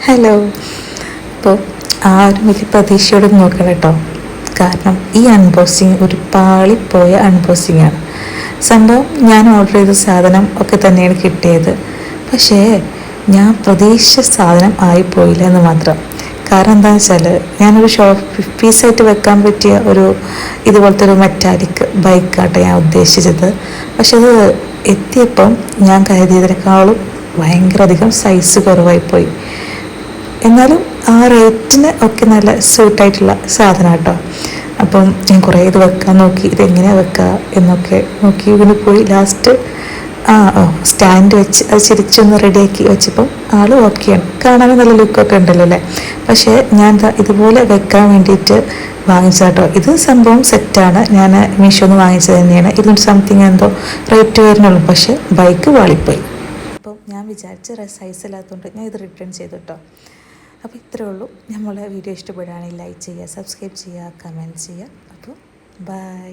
Hello. അപ്പോൾ ആരും വലിയ പ്രതീക്ഷയോടെ നോക്കണം കേട്ടോ. കാരണം ഈ അൺബോക്സിങ് ഒരു പാളിപ്പോയ അൺബോക്സിങ് ആണ്. സംഭവം ഞാൻ ഓർഡർ ചെയ്ത സാധനം ഒക്കെ തന്നെയാണ് കിട്ടിയത്. പക്ഷേ ഞാൻ പ്രതീക്ഷിച്ച സാധനം ആയിപ്പോയില്ല എന്ന് മാത്രം. കാരണം എന്താണെന്ന് വെച്ചാൽ ഞാനൊരു പീസായിട്ട് വെക്കാൻ പറ്റിയ ഇതുപോലത്തെ ഒരു മെറ്റാലിക് ബൈക്കാട്ടെ ഞാൻ ഉദ്ദേശിച്ചത്. പക്ഷെ അത് എത്തിയപ്പം ഞാൻ കരുതിയതിനേക്കാളും ഭയങ്കര അധികം സൈസ് കുറവായിപ്പോയി. എന്നാലും ആ റേറ്റിന് ഒക്കെ നല്ല സ്യൂട്ടായിട്ടുള്ള സാധനം കേട്ടോ. അപ്പം ഞാൻ കുറേ ഇത് വെക്കാൻ നോക്കി, ഇതെങ്ങനെയാണ് വെക്കുക എന്നൊക്കെ നോക്കി ഇങ്ങനെ പോയി ലാസ്റ്റ് സ്റ്റാൻഡ് വെച്ച് അത് ചിരിച്ചൊന്ന് റെഡിയാക്കി വെച്ചപ്പം ആൾ ഓക്കെയാണ്. കാണാനും നല്ല ലുക്കൊക്കെ ഉണ്ടല്ലോ അല്ലേ. പക്ഷേ ഞാൻ ഇതുപോലെ വെക്കാൻ വേണ്ടിയിട്ട് വാങ്ങിച്ചാട്ടോ. ഇത് സംഭവം സെറ്റാണ്, ഞാൻ മീഷോന്ന് വാങ്ങിച്ചത് തന്നെയാണ്. 200 സംതിങ് എന്തോ റേറ്റ് വരുന്നുള്ളൂ. പക്ഷേ ബൈക്ക് വാളിപ്പോയി. അപ്പം ഞാൻ വിചാരിച്ച സൈസ് ഇല്ലാത്തതുകൊണ്ട് ഞാൻ ഇത് റിട്ടേൺ ചെയ്തു കേട്ടോ. അപ്പോൾ ഇത്രയേ ഉള്ളൂ. നമ്മളെ വീഡിയോ ഇഷ്ടപ്പെടുകയാണെങ്കിൽ ലൈക്ക് ചെയ്യുക, സബ്സ്ക്രൈബ് ചെയ്യുക, കമൻറ്റ് ചെയ്യുക. അപ്പോൾ ബൈ.